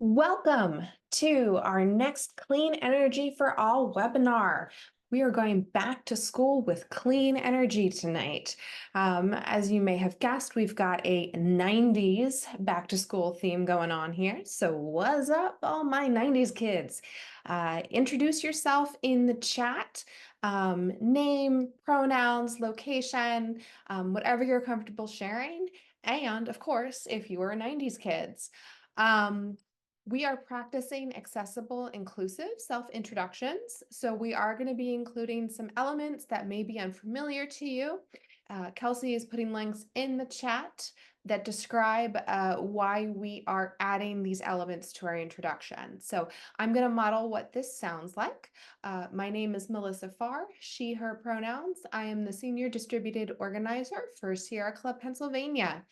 Welcome to our next Clean Energy for All webinar. We are going back to school with clean energy tonight. As you may have guessed, we've got a 90s back to school theme going on here. So what's up, all my 90s kids? Introduce yourself in the chat. Name, pronouns, location, whatever you're comfortable sharing. And of course, if you are 90s kids. We are practicing accessible, inclusive self-introductions. So we are going to be including some elements that may be unfamiliar to you. Kelsey is putting links in the chat that describe why we are adding these elements to our introduction. So I'm going to model what this sounds like. My name is Melissa Farr, she, her pronouns. I am the Senior Distributed Organizer for Sierra Club, Pennsylvania.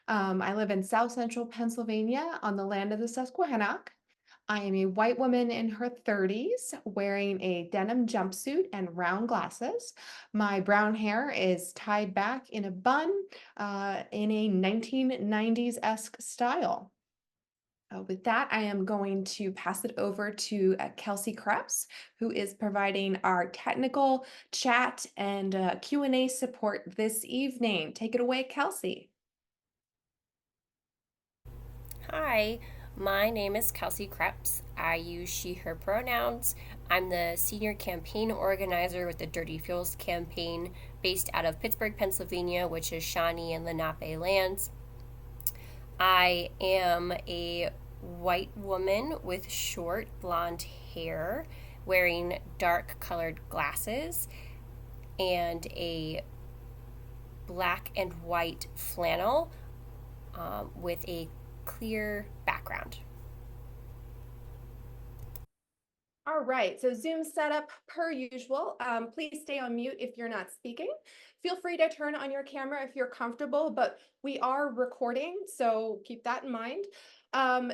I live in South Central Pennsylvania on the land of the Susquehannock. I am a white woman in her 30s wearing a denim jumpsuit and round glasses. My brown hair is tied back in a bun in a 1990s-esque style. With that, I am going to pass it over to Kelsey Krebs, who is providing our technical chat and Q&A support this evening. Take it away, Kelsey. Hi, my name is Kelsey Krebs. I use she, her pronouns. I'm the senior campaign organizer with the Dirty Fuels campaign based out of Pittsburgh, Pennsylvania, which is Shawnee and Lenape lands. I am a white woman with short blonde hair wearing dark colored glasses and a black and white flannel with a clear background. All right, so Zoom setup per usual. Please stay on mute if you're not speaking. Feel free to turn on your camera if you're comfortable, but we are recording, so keep that in mind.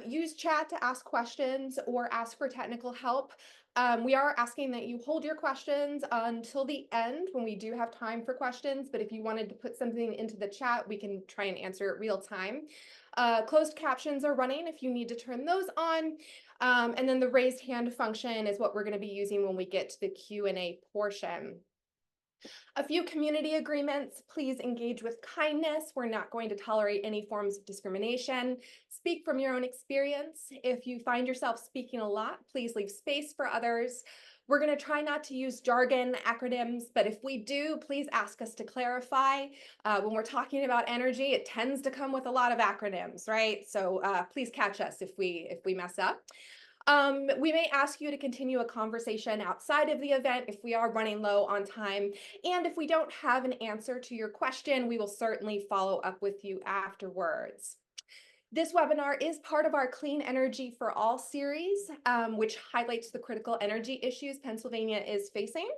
Use chat to ask questions or ask for technical help. We are asking that you hold your questions until the end when we do have time for questions, but if you wanted to put something into the chat, we can try and answer it real time. Closed captions are running if you need to turn those on. And then the raised hand function is what we're going to be using when we get to the Q&A portion. A few community agreements. Please engage with kindness. We're not going to tolerate any forms of discrimination. Speak from your own experience. If you find yourself speaking a lot, please leave space for others. We're going to try not to use jargon, acronyms, but if we do, please ask us to clarify. When we're talking about energy, it tends to come with a lot of acronyms, right? So please catch us if we mess up. We may ask you to continue a conversation outside of the event if we are running low on time. And if we don't have an answer to your question, we will certainly follow up with you afterwards. This webinar is part of our Clean Energy for All series, which highlights the critical energy issues Pennsylvania is facing.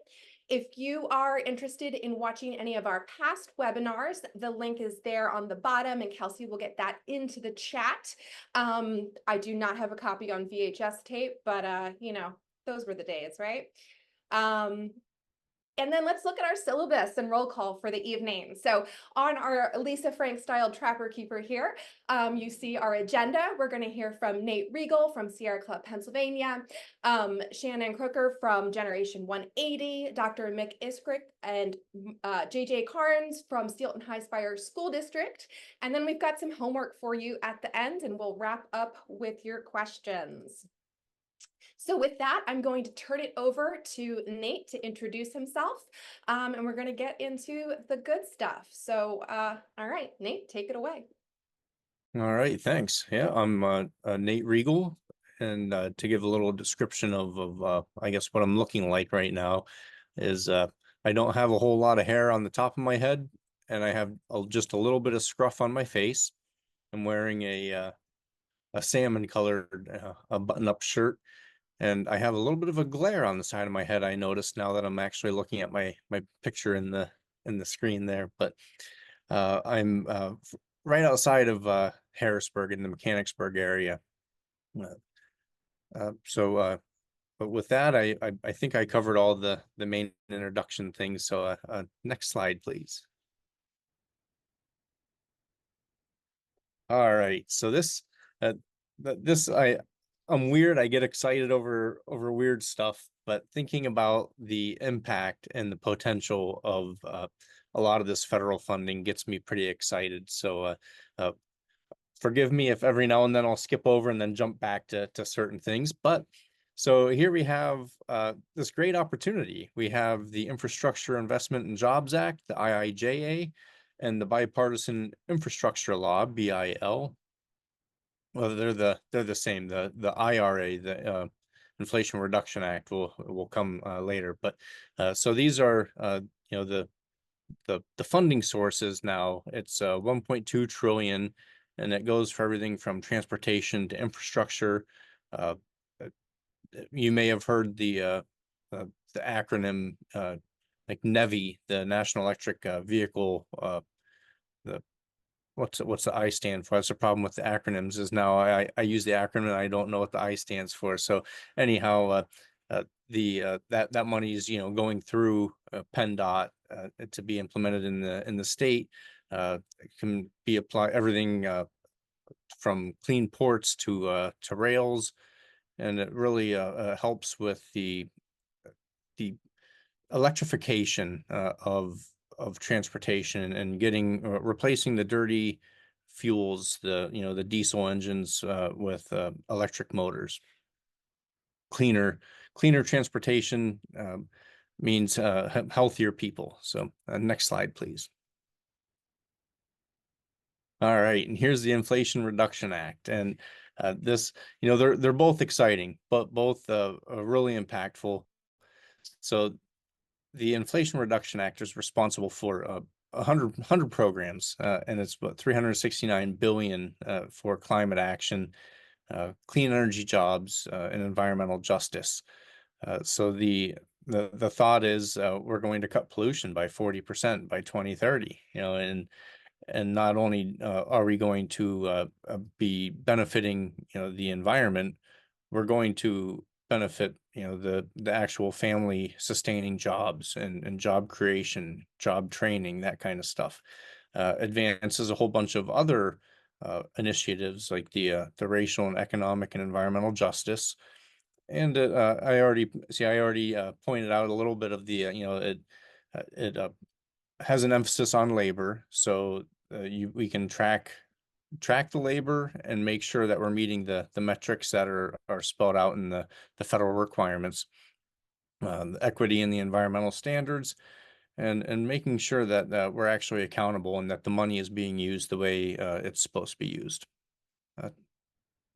If you are interested in watching any of our past webinars, the link is there on the bottom, and Kelsey will get that into the chat. I do not have a copy on VHS tape, but you know, those were the days, right? And then let's look at our syllabus and roll call for the evening. So on our Lisa Frank style Trapper Keeper here, you see our agenda. We're going to hear from Nate Regal from Sierra Club, Pennsylvania, Shannon Crooker from Generation 180, Dr. Mick Iskrick and JJ Carnes from Steelton High Spire School District. And then we've got some homework for you at the end, and we'll wrap up with your questions. So with that, I'm going to turn it over to Nate to introduce himself, and we're going to get into the good stuff. So, all right, Nate, take it away. All right, thanks. Yeah, I'm Nate Regal, and to give a little description of I guess what I'm looking like right now is I don't have a whole lot of hair on the top of my head, and I have just a little bit of scruff on my face. I'm wearing a salmon colored a button-up shirt. And I have a little bit of a glare on the side of my head. I noticed now that I'm actually looking at my picture in the screen there. But I'm right outside of Harrisburg in the Mechanicsburg area. But with that, I think I covered all the main introduction things. So next slide, please. All right. So this I'm weird. I get excited over weird stuff, but thinking about the impact and the potential of a lot of this federal funding gets me pretty excited. So uh, forgive me if every now and then I'll skip over and then jump back to certain things. But so here we have this great opportunity. We have the Infrastructure Investment and Jobs Act, the IIJA, and the Bipartisan Infrastructure Law, BIL. Well, they're the same. The IRA, the Inflation Reduction Act will come later. But so these are the funding sources now. It's 1.2 trillion, and it goes for everything from transportation to infrastructure. Uh, you may have heard the acronym like NEVI, the National Electric Vehicle. The what's the I stand for? That's the problem with the acronyms is now I use the acronym and I don't know what the I stands for. So anyhow, that money is going through PennDOT to be implemented in the state. It can be applied everything from clean ports to rails, and it really helps with the electrification of transportation and getting replacing the dirty fuels, the diesel engines with electric motors. Cleaner transportation means healthier people. So next slide, please. All right, and here's the Inflation Reduction Act, and this, they're both exciting, but both are really impactful. So the Inflation Reduction Act is responsible for 100 programs, and it's about 369 billion for climate action, clean energy jobs, and environmental justice. So the thought is we're going to cut pollution by 40% by 2030. And not only are we going to be benefiting the environment, we're going to benefit the actual family sustaining jobs and job creation, job training, that kind of stuff. Advances a whole bunch of other initiatives like the racial and economic and environmental justice. And I already pointed out a little bit of the it has an emphasis on labor, so we can track the labor and make sure that we're meeting the metrics that are spelled out in the federal requirements, the equity and the environmental standards, and making sure that we're actually accountable and that the money is being used the way it's supposed to be used.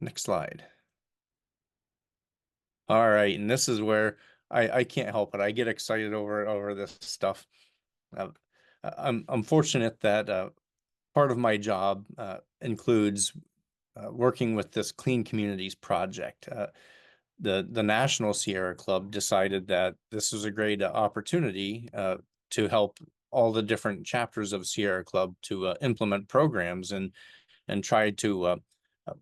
Next slide. All right, and this is where I can't help it. I get excited over this stuff. I'm fortunate that part of my job includes working with this Clean Communities project. The National Sierra Club decided that this was a great opportunity to help all the different chapters of Sierra Club to implement programs and try to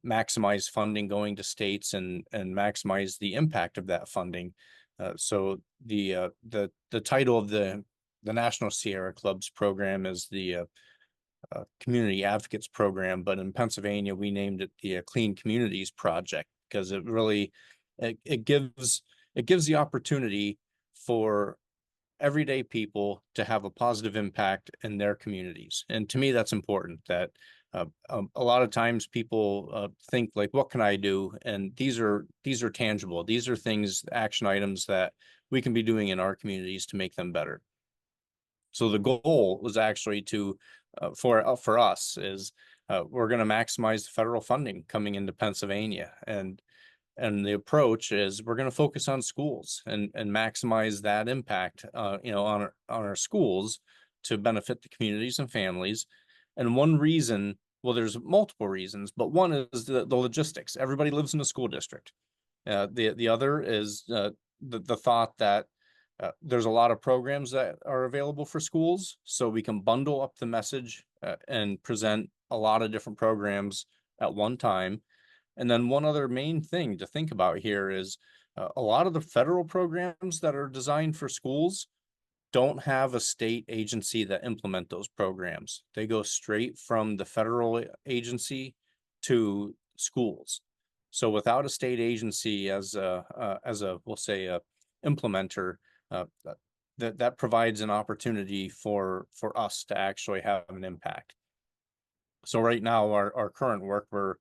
maximize funding going to states and maximize the impact of that funding. So the title of the National Sierra Club's program is the Community Advocates Program, but in Pennsylvania we named it the Clean Communities Project because it really it gives the opportunity for everyday people to have a positive impact in their communities. And to me, that's important. That a lot of times people think like, what can I do? And these are tangible. These are things, action items that we can be doing in our communities to make them better. So the goal was actually to for us is we're going to maximize the federal funding coming into Pennsylvania, and the approach is we're going to focus on schools and maximize that impact on our schools to benefit the communities and families. And one reason, well, there's multiple reasons, but one is the logistics. Everybody lives in a school district. The other is the thought that there's a lot of programs that are available for schools, so we can bundle up the message and present a lot of different programs at one time. And then one other main thing to think about here is a lot of the federal programs that are designed for schools don't have a state agency that implement those programs. They go straight from the federal agency to schools. So without a state agency as a we'll say a implementer, that provides an opportunity for us to actually have an impact. So right now, our current work, we're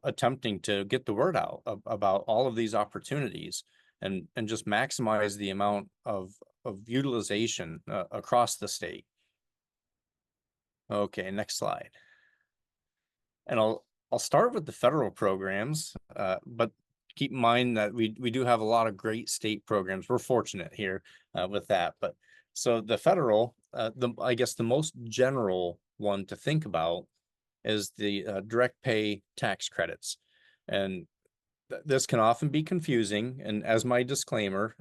attempting to get the word out about all of these opportunities and just maximize the amount of utilization across the state. Okay, next slide. And I'll start with the federal programs, but keep in mind that we do have a lot of great state programs. We're fortunate here with that. But so the federal, I guess the most general one to think about is the direct pay tax credits. And this can often be confusing. And as my disclaimer,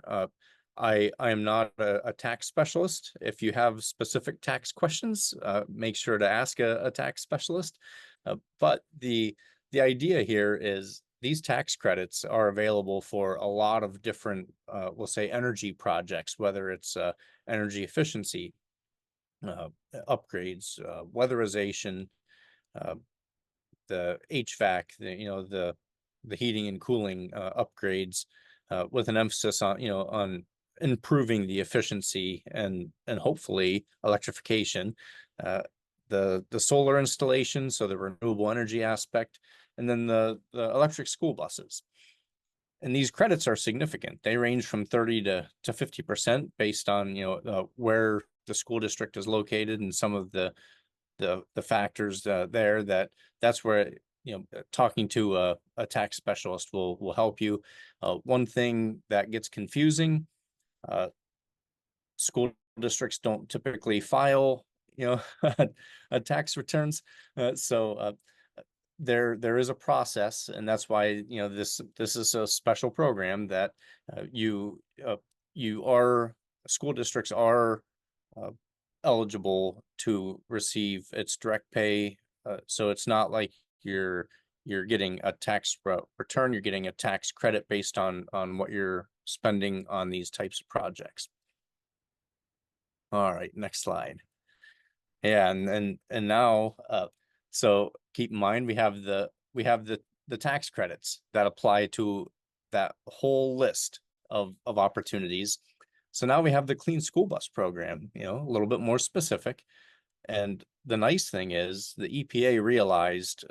I am not a tax specialist. If you have specific tax questions, make sure to ask a tax specialist. But the idea here is these tax credits are available for a lot of different, we'll say, energy projects, whether it's energy efficiency upgrades, weatherization, the HVAC, the heating and cooling upgrades, with an emphasis on on improving the efficiency and hopefully electrification, the solar installation, so the renewable energy aspect, and then the electric school buses. And these credits are significant. They range from 30 to 50% based on where the school district is located and some of the factors there. That's where talking to a tax specialist will help you. One thing that gets confusing, school districts don't typically file tax returns, so there is a process, and that's why this is a special program that school districts are eligible to receive its direct pay. So it's not like you're getting a tax return, you're getting a tax credit based on what you're spending on these types of projects. All right, next slide. Yeah, and now so keep in mind we have the tax credits that apply to that whole list of opportunities. So now we have the clean school bus program, a little bit more specific. And the nice thing is the EPA realized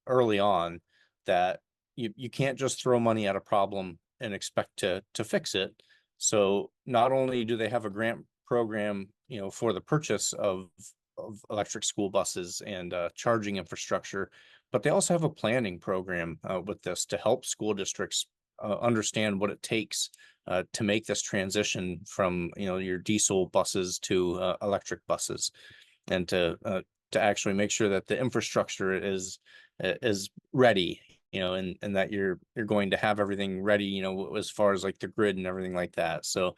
early on that you can't just throw money at a problem and expect to fix it. So not only do they have a grant program, for the purchase of electric school buses and charging infrastructure, but they also have a planning program with this to help school districts understand what it takes to make this transition from your diesel buses to electric buses, and to actually make sure that the infrastructure is ready, and that you're going to have everything ready, as far as like the grid and everything like that. So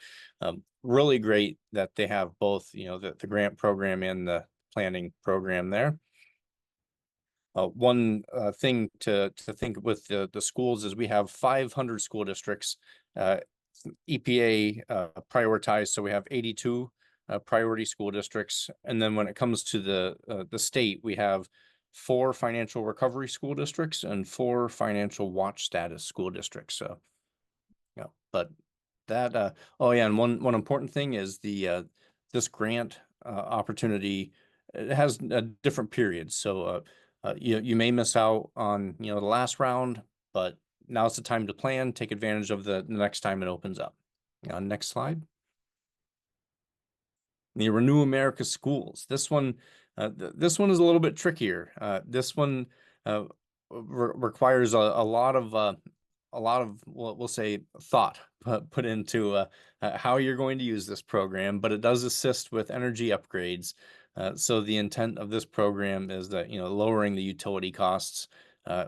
really great that they have both, the grant program and the planning program there. One thing to think with the schools is we have 500 school districts, EPA prioritized. So we have 82 priority school districts. And then when it comes to the state, we have 4 financial recovery school districts and 4 financial watch status school districts. So, yeah, but that, oh yeah, and one important thing is this grant opportunity, it has a different period. So you may miss out on the last round, but now's the time to plan, take advantage of the next time it opens up. Next slide. The Renew America Schools. This one is a little bit trickier. This one requires a lot of we'll say thought put into how you're going to use this program, but it does assist with energy upgrades. So the intent of this program is that lowering the utility costs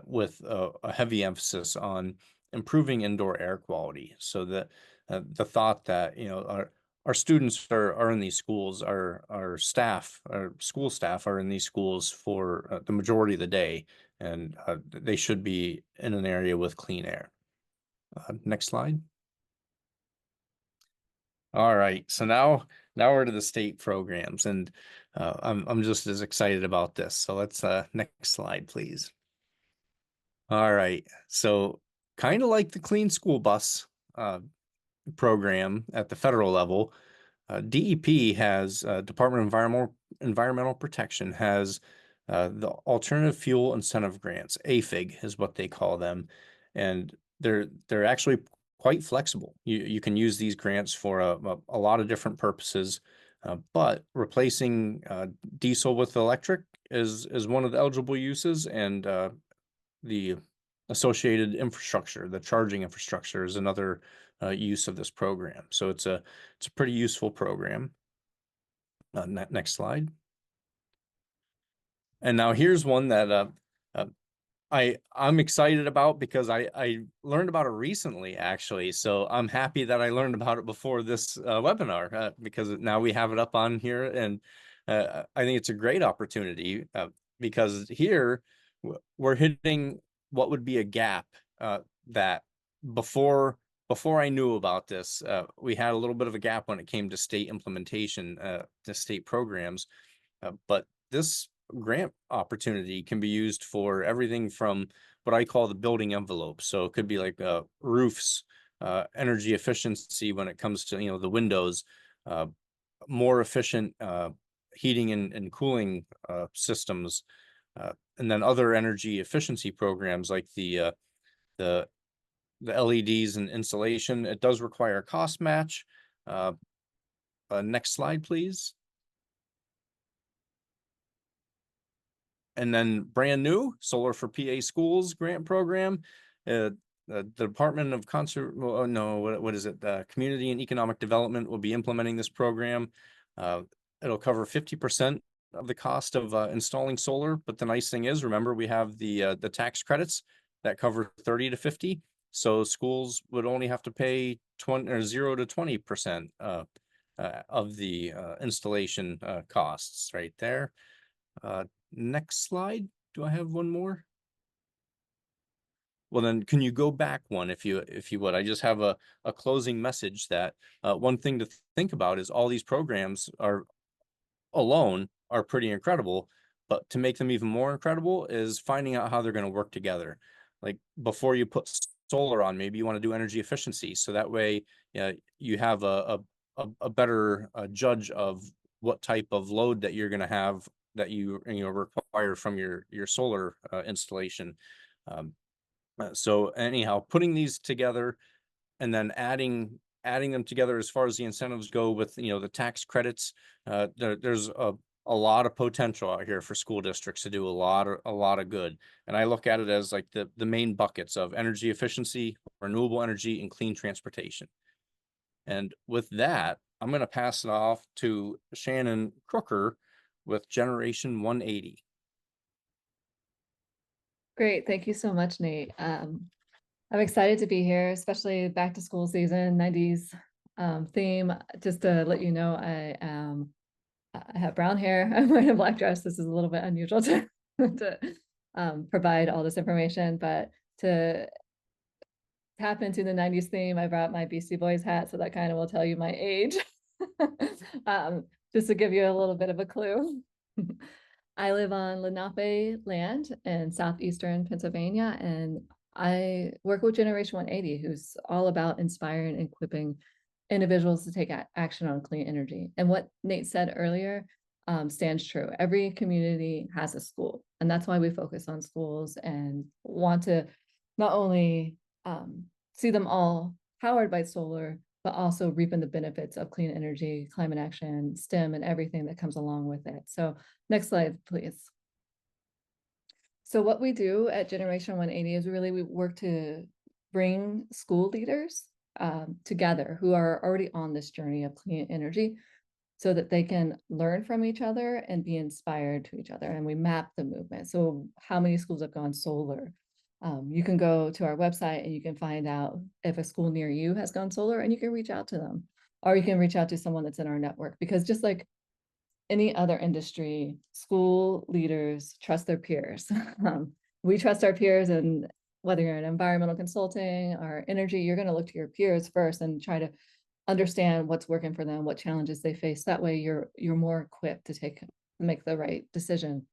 with a heavy emphasis on improving indoor air quality. So that the thought that our students are in these schools, our staff, our school staff are in these schools for the majority of the day, and they should be in an area with clean air. Next slide. All right, so now we're to the state programs, and I'm just as excited about this. So let's next slide, please. All right. So kind of like the clean school bus program at the federal level, DEP has Department of Environmental Protection has the Alternative Fuel Incentive Grants. AFIG is what they call them, and they're actually quite flexible. You can use these grants for a lot of different purposes, but replacing diesel with electric is one of the eligible uses, and the associated infrastructure, the charging infrastructure, is another use of this program. So it's a pretty useful program. Next slide. And now here's one that uh, I'm excited about because I learned about it recently, actually. So I'm happy that I learned about it before this webinar because now we have it up on here, and I think it's a great opportunity because here we're hitting what would be a gap that before I knew about this, we had a little bit of a gap when it came to state implementation, to state programs, but this grant opportunity can be used for everything from what I call the building envelope. So it could be like roofs, energy efficiency when it comes to, the windows, more efficient heating and cooling systems, and then other energy efficiency programs like the LEDs and insulation. It does require a cost match. Next slide, please. And then brand new Solar for PA Schools grant program. The Department of what is it? Community and Economic Development will be implementing this program. It'll cover 50% of the cost of installing solar. But the nice thing is, remember, we have the tax credits that cover 30 to 50. So schools would only have to pay 20 or 0 to 20% of the installation costs right there. Next slide. Do I have one more? Well, then can you go back one if you would? I just have a closing message that one thing to think about is all these programs are alone are pretty incredible, but to make them even more incredible is finding out how they're going to work together. Like before you put solar on, maybe you want to do energy efficiency, so that way you have a better judge of what type of load that you're going to have that you require from your solar installation. So anyhow, putting these together and then adding them together as far as the incentives go with the tax credits, there's a lot of potential out here for school districts to do a lot of good. And I look at it as like the main buckets of energy efficiency, renewable energy, and clean transportation. And with that, I'm going to pass it off to Shannon Crooker with Generation 180. Great. Thank you so much, Nate. I'm excited to be here, especially back to school season, 90s theme. Just to let you know, I have brown hair. I'm wearing a black dress. This is a little bit unusual to, to provide all this information, but to tap into the 90s theme, I brought my Beastie Boys hat, so that kind of will tell you my age. Just to give you a little bit of a clue. I live on Lenape land in southeastern Pennsylvania, and I work with Generation 180, who's all about inspiring and equipping individuals to take action on clean energy. And what Nate said earlier stands true. Every community has a school, and that's why we focus on schools and want to not only see them all powered by solar, but also reaping the benefits of clean energy, climate action, STEM, and everything that comes along with it. So next slide, please. So what we do at Generation 180 is we work to bring school leaders together who are already on this journey of clean energy so that they can learn from each other and be inspired to each other. And we map the movement. So how many schools have gone solar? You can go to our website and you can find out if a school near you has gone solar, and you can reach out to them, or you can reach out to someone that's in our network, because just like any other industry, school leaders trust their peers. We trust our peers, and whether you're in environmental consulting or energy, you're going to look to your peers first and try to understand what's working for them, what challenges they face. That way you're more equipped to make the right decision.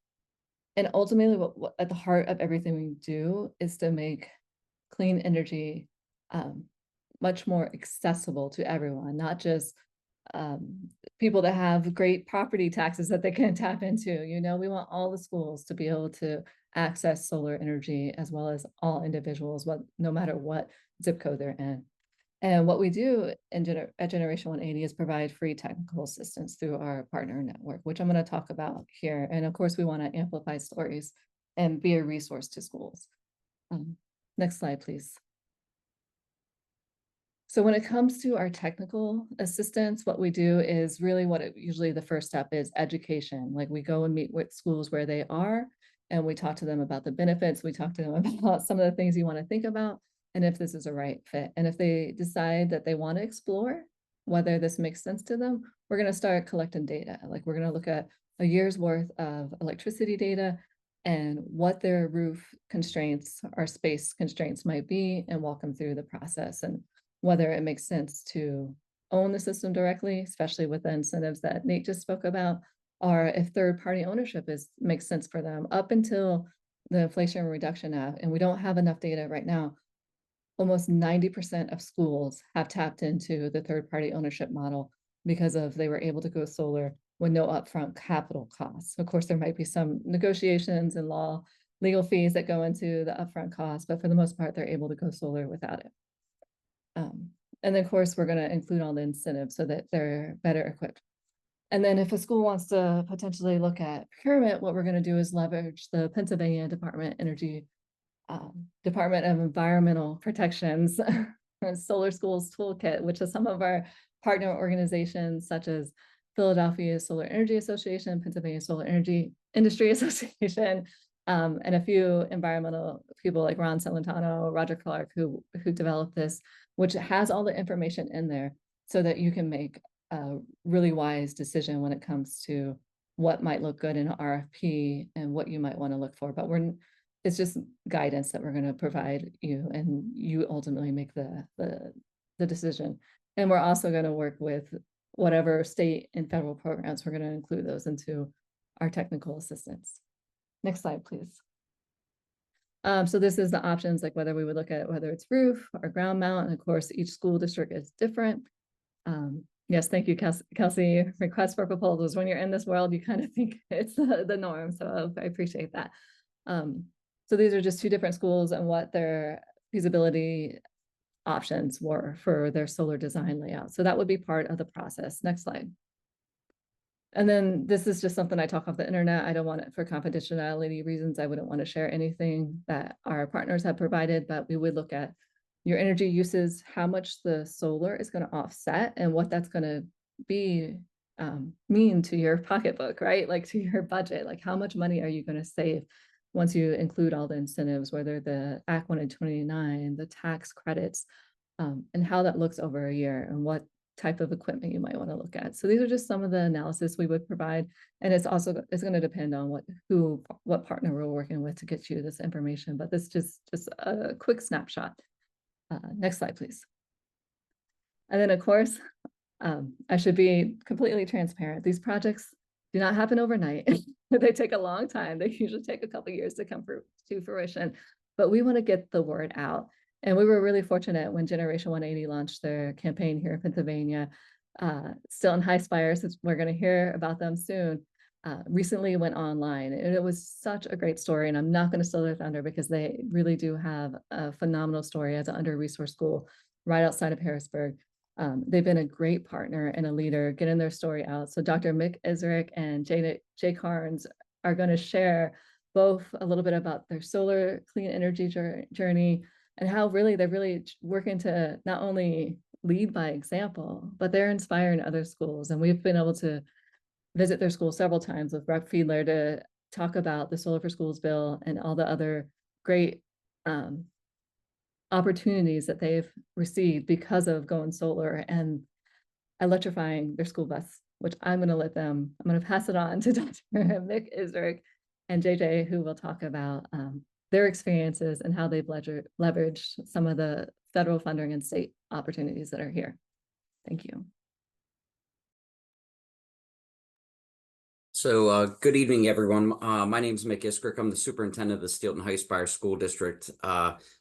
And ultimately, what at the heart of everything we do is to make clean energy much more accessible to everyone, not just people that have great property taxes that they can tap into. You know, we want all the schools to be able to access solar energy, as well as all individuals, no matter what zip code they're in. And what we do at Generation 180 is provide free technical assistance through our partner network, which I'm going to talk about here. And of course, we want to amplify stories and be a resource to schools. Next slide, please. So when it comes to our technical assistance, what we do is really usually the first step is education. Like we go and meet with schools where they are, and we talk to them about the benefits. We talk to them about some of the things you want to think about, and if this is a right fit. And if they decide that they want to explore whether this makes sense to them, we're going to start collecting data. Like we're going to look at a year's worth of electricity data and what their roof constraints or space constraints might be, and walk them through the process and whether it makes sense to own the system directly, especially with the incentives that Nate just spoke about, or if third-party ownership makes sense for them. Up until the Inflation Reduction Act, and we don't have enough data right now, almost 90% of schools have tapped into the third-party ownership model because they were able to go solar with no upfront capital costs. Of course, there might be some negotiations and legal fees that go into the upfront costs, but for the most part, they're able to go solar without it. And then, of course, we're going to include all the incentives so that they're better equipped. And then if a school wants to potentially look at procurement, what we're going to do is leverage the Pennsylvania Department of Environmental Protection's Solar Schools Toolkit, which is some of our partner organizations such as Philadelphia Solar Energy Association, Pennsylvania Solar Energy Industry Association, and a few environmental people like Ron Celentano, Roger Clark, who developed this, which has all the information in there so that you can make a really wise decision when it comes to what might look good in an RFP and what you might want to look for. But it's just guidance that we're going to provide you, and you ultimately make the decision. And we're also going to work with whatever state and federal programs. We're going to include those into our technical assistance. Next slide, please. So this is the options, like whether we would look at whether it's roof or ground mount. And of course, each school district is different. Yes, thank you, Kelsey. Request for proposals. When you're in this world, you kind of think it's the norm. So I appreciate that. So these are just two different schools and what their feasibility options were for their solar design layout. So that would be part of the process. Next slide. And then this is just something I talk off the internet. I don't want it for confidentiality reasons. I wouldn't want to share anything that our partners have provided, but we would look at your energy uses, how much the solar is going to offset, and what that's going to be mean to your pocketbook, right? Like to your budget, like how much money are you going to save once you include all the incentives, whether the Act 129, the tax credits, and how that looks over a year, and what type of equipment you might want to look at. So these are just some of the analysis we would provide. And it's going to depend on what partner we're working with to get you this information. But this just a quick snapshot. Next slide, please. And then of course, I should be completely transparent. These projects do not happen overnight. They take a long time. They usually take a couple of years to come to fruition, but we want to get the word out. And we were really fortunate when Generation 180 launched their campaign here in Pennsylvania, still in high spires, since we're going to hear about them soon. Recently went online, and it was such a great story. And I'm not going to steal their thunder because they really do have a phenomenal story as an under-resourced school right outside of Harrisburg. They've been a great partner and a leader getting their story out. So Dr. Mick Iserick and Jay Carnes are going to share both a little bit about their solar clean energy journey, and how they're really working to not only lead by example, but they're inspiring other schools. And we've been able to visit their school several times with Rep. Fiedler to talk about the Solar for Schools bill and all the other great opportunities that they've received because of going solar and electrifying their school bus, which I'm going to pass it on to Dr. Mick Iserick and JJ, who will talk about their experiences and how they've leveraged some of the federal funding and state opportunities that are here. Thank you. Good evening, everyone. My name is Mick Iskrick. I'm the superintendent of the Steelton High Spire School District.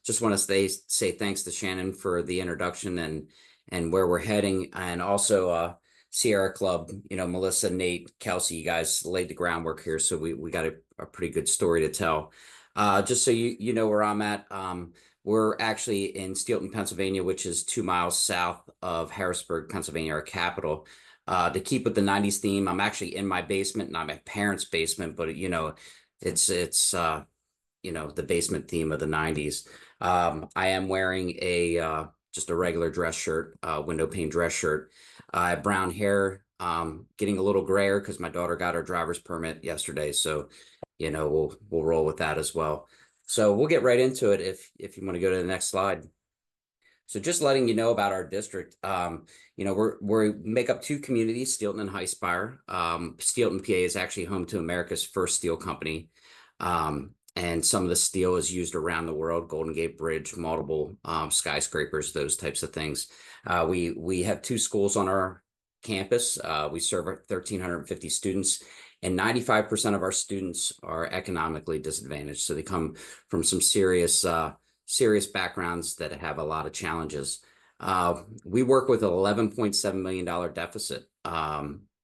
Just want to say thanks to Shannon for the introduction and where we're heading, and also Sierra Club. You know, Melissa, Nate, Kelsey, you guys laid the groundwork here, so we got a pretty good story to tell. Just so you know where I'm at. We're actually in Steelton, Pennsylvania, which is 2 miles south of Harrisburg, Pennsylvania, our capital. To keep with the 90s theme, I'm actually in my basement, not my parents' basement, but you know, it's you know, the basement theme of the 90s. I am wearing a just a regular dress shirt, window pane dress shirt. I have brown hair, getting a little grayer because my daughter got her driver's permit yesterday, so you know, we'll roll with that as well. So we'll get right into it if you want to go to the next slide. So just letting you know about our district, you know, we make up two communities, Steelton and High Spire. Steelton, PA is actually home to America's first steel company. And some of the steel is used around the world, Golden Gate Bridge, multiple skyscrapers, those types of things. We have two schools on our campus. We serve 1,350 students, and 95% of our students are economically disadvantaged. So they come from some serious backgrounds that have a lot of challenges. We work with an $11.7 million deficit,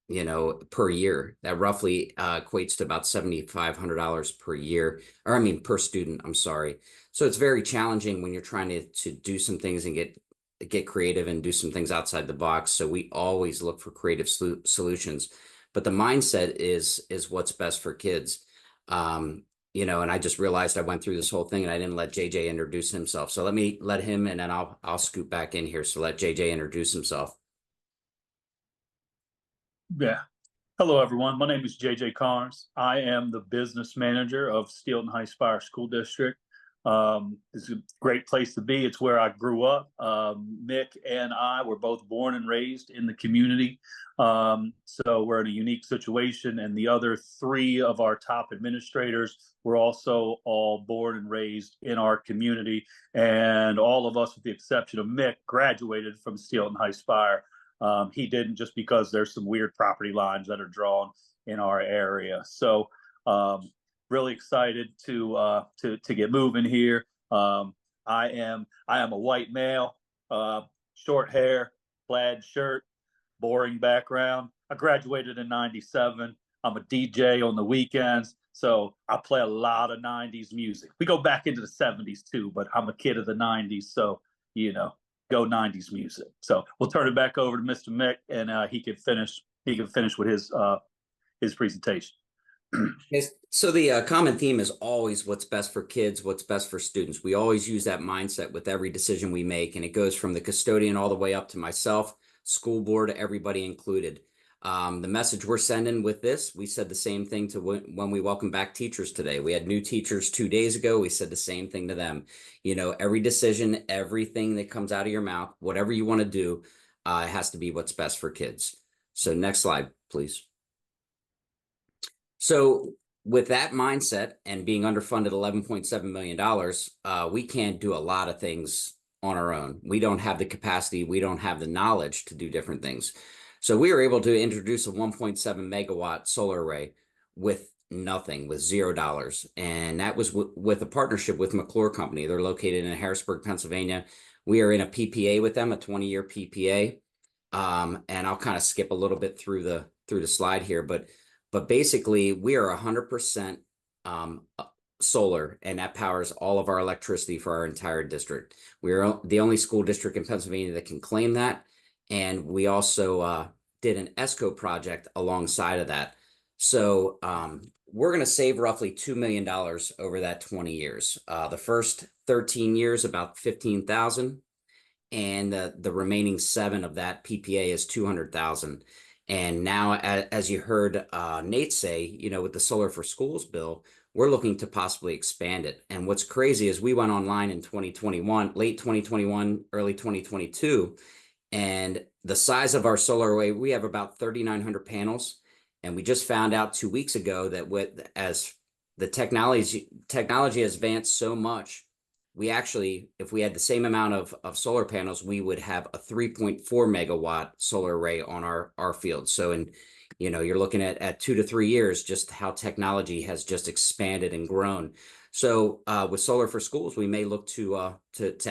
you know, per year. That roughly equates to about $7,500 per year, or I mean, per student, I'm sorry. So it's very challenging when you're trying to do some things and get creative and do some things outside the box. So we always look for creative solutions. But the mindset is what's best for kids. You know, and I just realized I went through this whole thing and I didn't let JJ introduce himself. So let him, and then I'll scoot back in here. So let JJ introduce himself. Yeah. Hello, everyone. My name is JJ Carnes. I am the business manager of Steelton High Spire School District. It's a great place to be. It's where I grew up. Mick and I were both born and raised in the community. So we're in a unique situation. And the other three of our top administrators were also all born and raised in our community. And all of us, with the exception of Mick, graduated from Steelton High Spire. He didn't, just because there's some weird property lines that are drawn in our area. So really excited to get moving here. I am a white male, short hair, plaid shirt, boring background. I graduated in '97. I'm a DJ on the weekends, so I play a lot of '90s music. We go back into the '70s too, but I'm a kid of the '90s, so you know, go '90s music. So we'll turn it back over to Mr. Mick, and he can finish with his presentation. So the common theme is always what's best for kids, what's best for students. We always use that mindset with every decision we make, and it goes from the custodian all the way up to myself, school board, everybody included. The message we're sending with this, we said the same thing to when we welcome back teachers today. We had new teachers 2 days ago. We said the same thing to them. You know, every decision, everything that comes out of your mouth, whatever you want to do, has to be what's best for kids. So next slide, please. So with that mindset and being underfunded $11.7 million, we can't do a lot of things on our own. We don't have the capacity. We don't have the knowledge to do different things. So we were able to introduce a 1.7 megawatt solar array with nothing, with $0. And that was with a partnership with McClure Company. They're located in Harrisburg, Pennsylvania. We are in a PPA with them, a 20-year PPA. And I'll kind of skip a little bit through the slide here, but basically we are 100% solar, and that powers all of our electricity for our entire district. We are the only school district in Pennsylvania that can claim that. And we also did an ESCO project alongside of that. So we're going to save roughly $2 million over that 20 years. The first 13 years, about $15,000. And the remaining 7 of that PPA is $200,000. And now, as you heard Nate say, you know, with the Solar for Schools bill, we're looking to possibly expand it. And what's crazy is we went online in 2021, late 2021, early 2022, and the size of our solar array, we have about 3,900 panels. And we just found out 2 weeks ago that as the technology has advanced so much, we actually, if we had the same amount of solar panels, we would have a 3.4 megawatt solar array on our field. So You know, you're looking at 2 to 3 years, just how technology has just expanded and grown. So with Solar for Schools, we may look to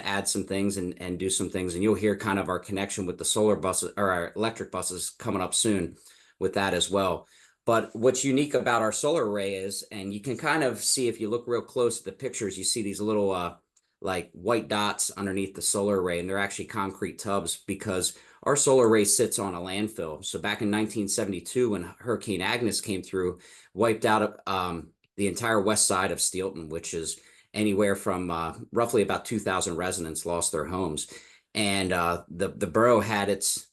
add some things and do some things, and you'll hear kind of our connection with the solar buses or our electric buses coming up soon with that as well. But what's unique about our solar array is, and you can kind of see if you look real close at the pictures, you see these little like white dots underneath the solar array, and they're actually concrete tubs because our solar array sits on a landfill. So back in 1972, when Hurricane Agnes came through, wiped out the entire west side of Steelton, which is anywhere from roughly about 2,000 residents lost their homes. And the borough had its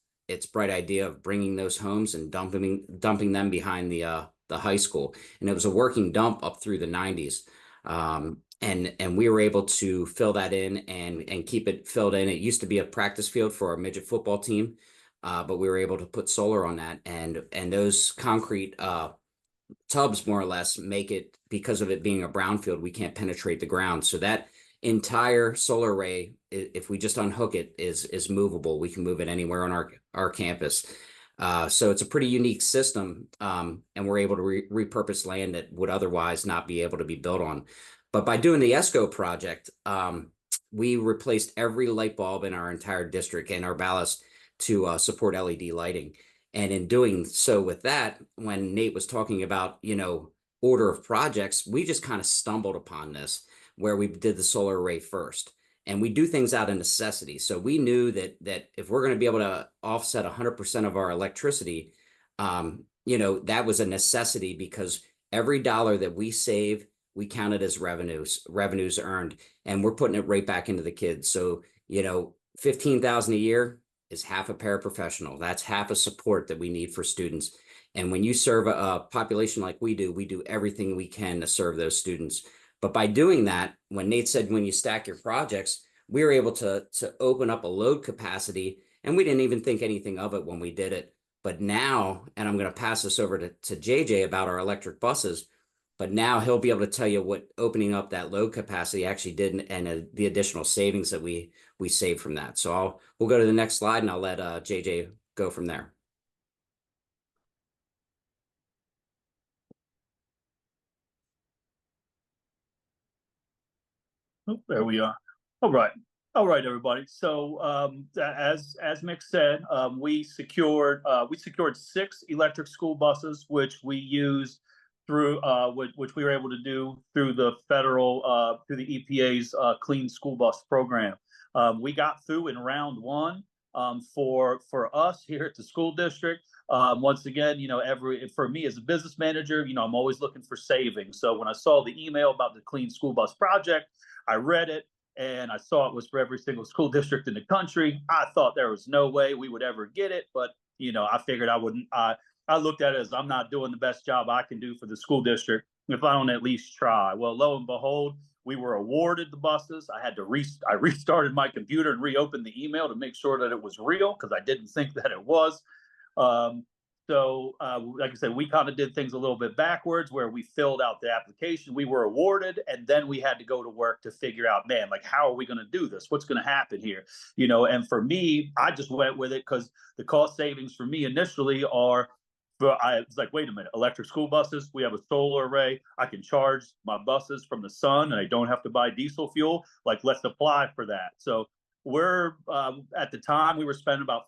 bright idea of bringing those homes and dumping them behind the high school, and it was a working dump up through the 90s. And we were able to fill that in and keep it filled in. It used to be a practice field for our midget football team, but we were able to put solar on that, and those concrete tubs more or less make it, because of it being a brownfield, we can't penetrate the ground. So that entire solar array, if we just unhook it, is movable. We can move it anywhere on our campus. So it's a pretty unique system, and we're able to repurpose land that would otherwise not be able to be built on. But by doing the ESCO project, we replaced every light bulb in our entire district and our ballast to support LED lighting. And in doing so with that, when Nate was talking about, order of projects, we just kind of stumbled upon this, where we did the solar array first. And we do things out of necessity. So we knew that if we're going to be able to offset 100% of our electricity, that was a necessity, because every dollar that we save, we count it as revenues earned, and we're putting it right back into the kids. So, $15,000 a year is half a paraprofessional. That's half a support that we need for students. And when you serve a population like we do everything we can to serve those students. But by doing that, when Nate said, when you stack your projects, we were able to open up a load capacity, and we didn't even think anything of it when we did it. But now, and I'm going to pass this over to JJ about our electric buses, but now he'll be able to tell you what opening up that load capacity actually did, and the additional savings that we saved from that. So we'll go to the next slide, and I'll let JJ go from there. Oh, there we are. All right, everybody. So as Mick said, we secured 6 electric school buses, which we used through which we were able to do through the through the EPA's Clean School Bus program. We got through in round 1 for us here at the school district. Once again, for me as a business manager, I'm always looking for savings. So when I saw the email about the Clean School Bus project, I read it, and I saw it was for every single school district in the country. I thought there was no way we would ever get it, but I figured I wouldn't. I looked at it as, I'm not doing the best job I can do for the school district if I don't at least try. Well, lo and behold, we were awarded the buses. I restarted my computer and reopened the email to make sure that it was real, because I didn't think that it was. So like I said, we kind of did things a little bit backwards, where we filled out the application, we were awarded, and then we had to go to work to figure out, man, like, how are we going to do this? What's going to happen here? And for me, I just went with it because the cost savings for me initially are, I was like, wait a minute, electric school buses, we have a solar array. I can charge my buses from the sun, and I don't have to buy diesel fuel. Like, let's apply for that. So we're at the time we were spending about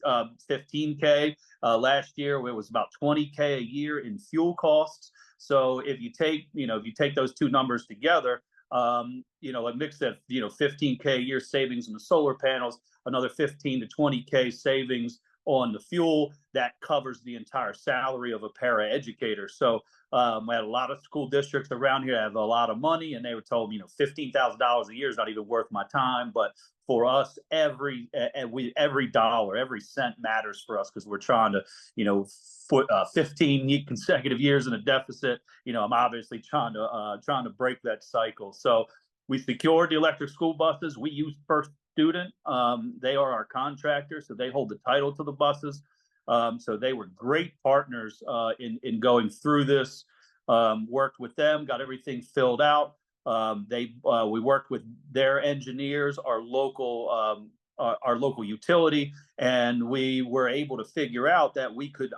15K. Last year it was about 20K a year in fuel costs. So if you take those two numbers together, like Mick said, 15K a year savings in the solar panels, another 15 to 20K savings on the fuel, that covers the entire salary of a para-educator. So we had a lot of school districts around here that have a lot of money, and they were told, $15,000 a year is not even worth my time. But for us, every dollar, every cent matters for us, because we're trying to, 15 consecutive years in a deficit. I'm obviously trying to break that cycle. So we secured the electric school buses. We use First Student. They are our contractor, so they hold the title to the buses. So they were great partners in going through this. Worked with them, got everything filled out. We worked with their engineers, our local our local utility, and we were able to figure out that we could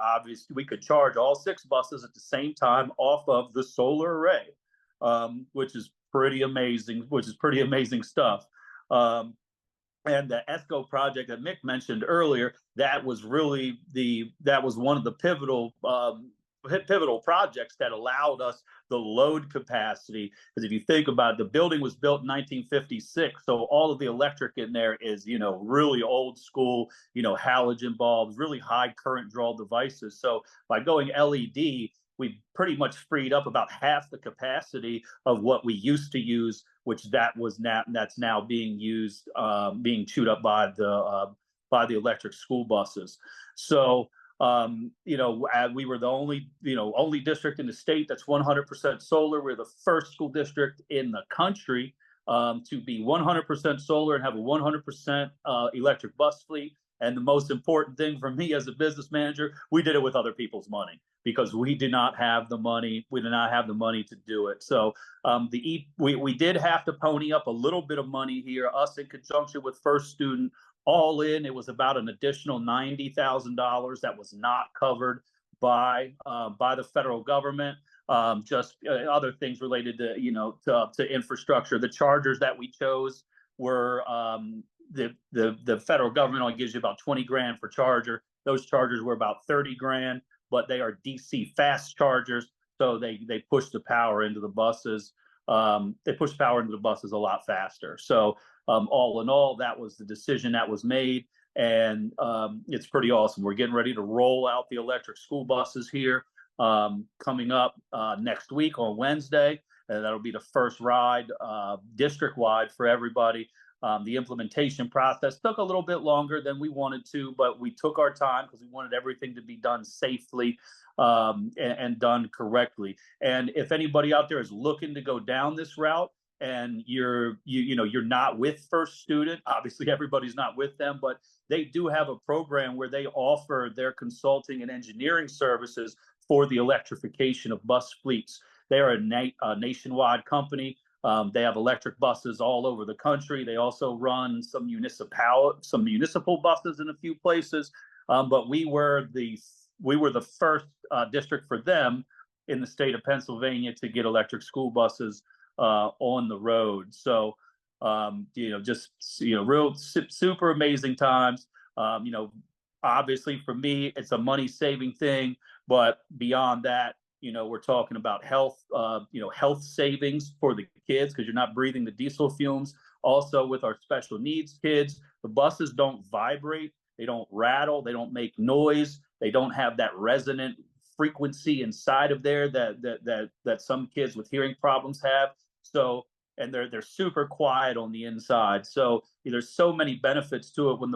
charge all 6 buses at the same time off of the solar array, which is pretty amazing. Stuff. And the ESCO project that Mick mentioned earlier, that was one of the pivotal projects that allowed us the load capacity. Because if you think about it, the building was built in 1956, so all of the electric in there is, really old school, halogen bulbs, really high current draw devices. So by going LED, we pretty much freed up about half the capacity of what we used to use, that's now being used, being chewed up by the electric school buses. So we were the only district in the state that's 100% solar. We're the first school district in the country to be 100% solar and have a 100% electric bus fleet. And the most important thing for me as a business manager, we did it with other people's money, because we did not have the money. We did not have the money to do it. So we did have to pony up a little bit of money here. Us in conjunction with First Student, all in, it was about an additional $90,000 that was not covered by the federal government. Just other things related to infrastructure. The chargers that we chose were the federal government only gives you about 20 grand for charger. Those chargers were about 30 grand, but they are DC fast chargers, so they push the power into the buses. They push power into the buses a lot faster. So all in all, that was the decision that was made, and it's pretty awesome. We're getting ready to roll out the electric school buses here coming up next week on Wednesday, and that'll be the first ride district-wide for everybody. The implementation process took a little bit longer than we wanted to, but we took our time because we wanted everything to be done safely and done correctly. And if anybody out there is looking to go down this route and you're not with First Student, obviously everybody's not with them, but they do have a program where they offer their consulting and engineering services for the electrification of bus fleets. They are a nationwide company. They have electric buses all over the country. They also run some municipal buses in a few places. But we were the first district for them in the state of Pennsylvania to get electric school buses on the road. So real super amazing times. Obviously for me, it's a money saving thing, but beyond that, we're talking about health savings for the kids, because you're not breathing the diesel fumes. Also, with our special needs kids, the buses don't vibrate, they don't rattle, they don't make noise, they don't have that resonant frequency inside of there that some kids with hearing problems have. So, and they're super quiet on the inside. So there's so many benefits to it. When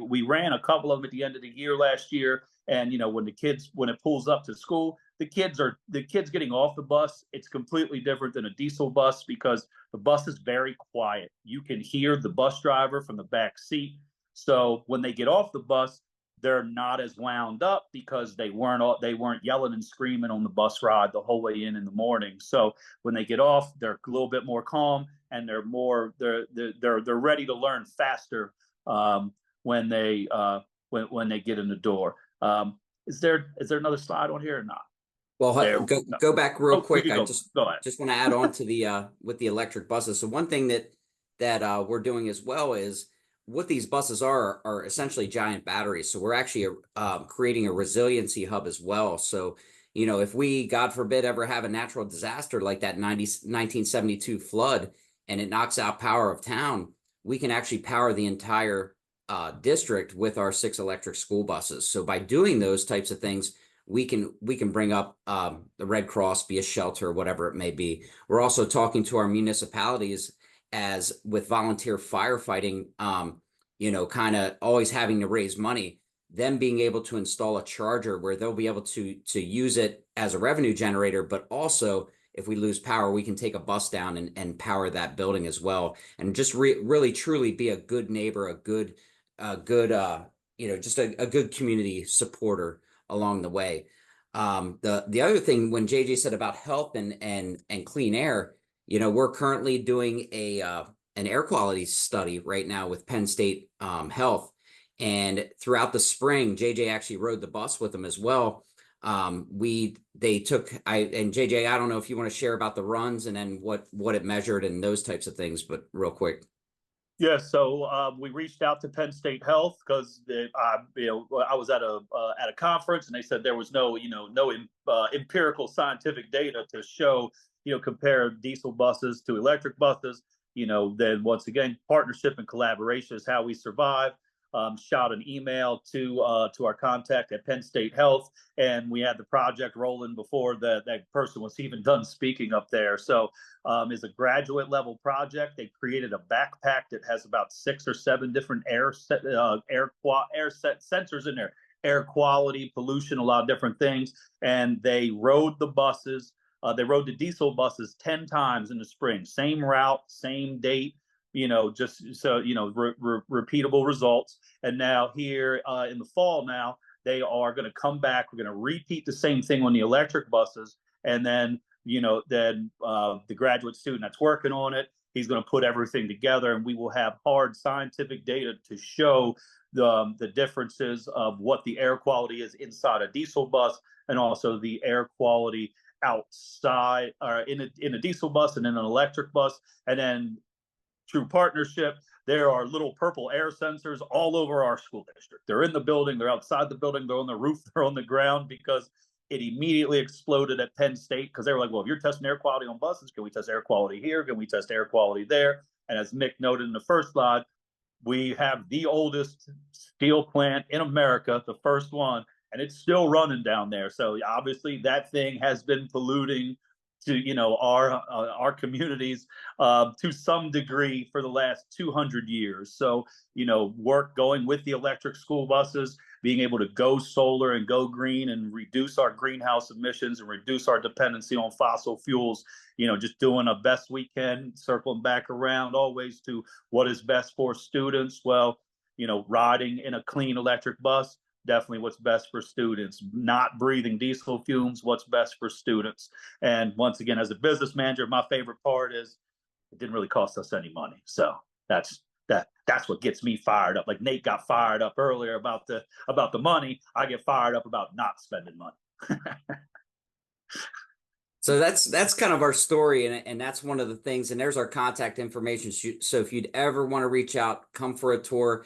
we ran a couple of them at the end of the year last year, and when it pulls up to school, the kids getting off the bus, it's completely different than a diesel bus, because the bus is very quiet. You can hear the bus driver from the back seat. So when they get off the bus, they're not as wound up, because they weren't yelling and screaming on the bus ride the whole way in the morning. So when they get off, they're a little bit more calm, and they're ready to learn faster when they get in the door. Is there another slide on here or not? Well, go back real quick. I just go ahead. Just want to add on to with the electric buses. So one thing that we're doing as well is, what these buses are essentially giant batteries. So we're actually creating a resiliency hub as well. So if we, God forbid, ever have a natural disaster like that 1972 flood, and it knocks out power of town, we can actually power the entire district with our 6 electric school buses. So by doing those types of things, we can bring up the Red Cross, be a shelter, whatever it may be. We're also talking to our municipalities, as with volunteer firefighting, kind of always having to raise money, them being able to install a charger where they'll be able to use it as a revenue generator, but also if we lose power, we can take a bus down and power that building as well, and just really truly be a good neighbor, a good just a good community supporter along the way. The other thing, when JJ said about health and clean air, we're currently doing an an air quality study right now with Penn State Health. And throughout the spring, JJ actually rode the bus with them as well. They took, and JJ, I don't know if you want to share about the runs and then what it measured and those types of things, but real quick. Yeah, so we reached out to Penn State Health because I was at a conference and they said there was no empirical scientific data to show compare diesel buses to electric buses. Then once again, partnership and collaboration is how we survive. Shot an email to our contact at Penn State Health, and we had the project rolling before that person was even done speaking up there. So is a graduate level project. They created a backpack that has about 6 or 7 different air sensors in there, air quality, pollution, a lot of different things. And they rode the buses. They rode the diesel buses 10 times in the spring, same route, same date. Just so repeatable results. And now here in the fall, now they are going to come back. We're going to repeat the same thing on the electric buses, and then the graduate student that's working on it, he's going to put everything together, and we will have hard scientific data to show the differences of what the air quality is inside a diesel bus, and also the air quality outside or in a diesel bus and in an electric bus. And then through partnership, there are little purple air sensors all over our school district. They're in the building, they're outside the building, they're on the roof, they're on the ground, because it immediately exploded at Penn State because they were like, well, if you're testing air quality on buses, can we test air quality here? Can we test air quality there? And as Mick noted in the first slide, we have the oldest steel plant in America, the first one, and it's still running down there. So obviously that thing has been polluting to our communities to some degree for the last 200 years. So work going with the electric school buses, being able to go solar and go green and reduce our greenhouse emissions and reduce our dependency on fossil fuels. Just doing the best we can, circling back around always to what is best for students. Well, riding in a clean electric bus, definitely what's best for students. Not breathing diesel fumes, what's best for students. And once again, as a business manager, my favorite part is it didn't really cost us any money. So that's what gets me fired up. Like Nate got fired up earlier about the money. I get fired up about not spending money. So that's kind of our story, and that's one of the things. And there's our contact information. So if you'd ever want to reach out, come for a tour.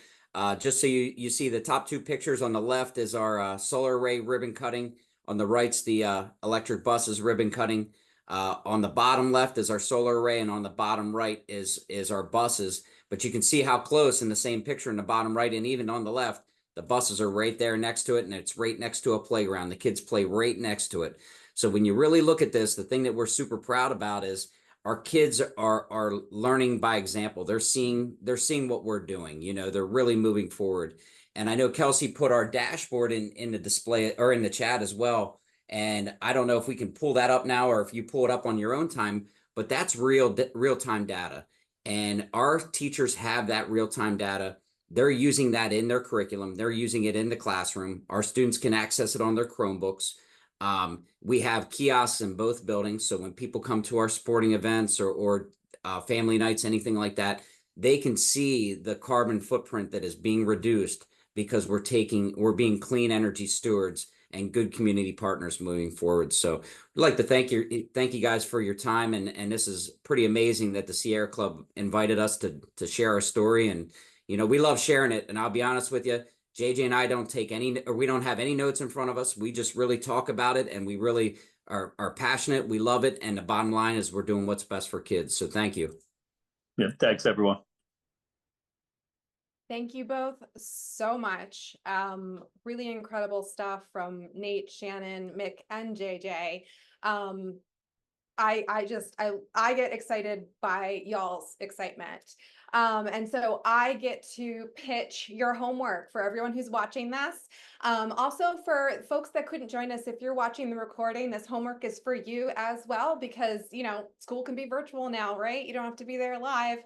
Just so you see, the top 2 pictures on the left is our solar array ribbon cutting. On the right's the electric buses ribbon cutting. On the bottom left is our solar array, and on the bottom right is our buses. But you can see how close in the same picture in the bottom right, and even on the left, the buses are right there next to it, and it's right next to a playground. The kids play right next to it. So when you really look at this, the thing that we're super proud about is our kids are learning by example. They're seeing what we're doing. They're really moving forward. And I know Kelsey put our dashboard in the display or in the chat as well. And I don't know if we can pull that up now or if you pull it up on your own time, but that's real-time data. And our teachers have that real-time data. They're using that in their curriculum. They're using it in the classroom. Our students can access it on their Chromebooks. We have kiosks in both buildings. So when people come to our sporting events or family nights, anything like that, they can see the carbon footprint that is being reduced because we're being clean energy stewards and good community partners moving forward. So we'd like to thank you guys for your time. And this is pretty amazing that the Sierra Club invited us to share our story. And, we love sharing it. And I'll be honest with you, JJ and I we don't have any notes in front of us. We just really talk about it, and we really are passionate. We love it. And the bottom line is we're doing what's best for kids. So thank you. Yeah, thanks everyone. Thank you both so much. Really incredible stuff from Nate, Shannon, Mick, and JJ. I get excited by y'all's excitement. And so I get to pitch your homework for everyone who's watching this. Also for folks that couldn't join us, if you're watching the recording, this homework is for you as well, because, school can be virtual now, right? You don't have to be there live.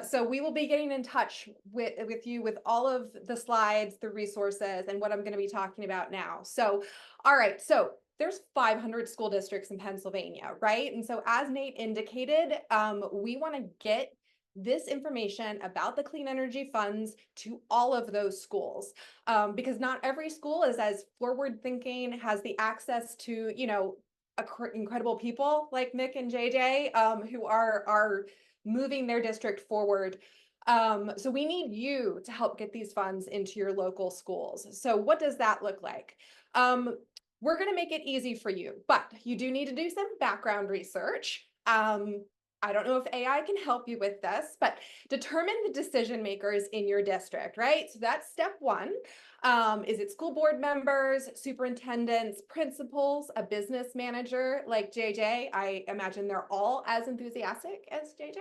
So we will be getting in touch with you with all of the slides, the resources, and what I'm going to be talking about now. So, all right. So there's 500 school districts in Pennsylvania, right? And so as Nate indicated, we want to get this information about the clean energy funds to all of those schools, because not every school is as forward thinking, has the access to, you know, incredible people like Mick and JJ, who are moving their district forward. So we need you to help get these funds into your local schools. So what does that look like? We're going to make it easy for you, but you do need to do some background research. I don't know if AI can help you with this, but determine the decision makers in your district, right? So that's step one. Is it school board members, superintendents, principals, a business manager like JJ? I imagine they're all as enthusiastic as JJ.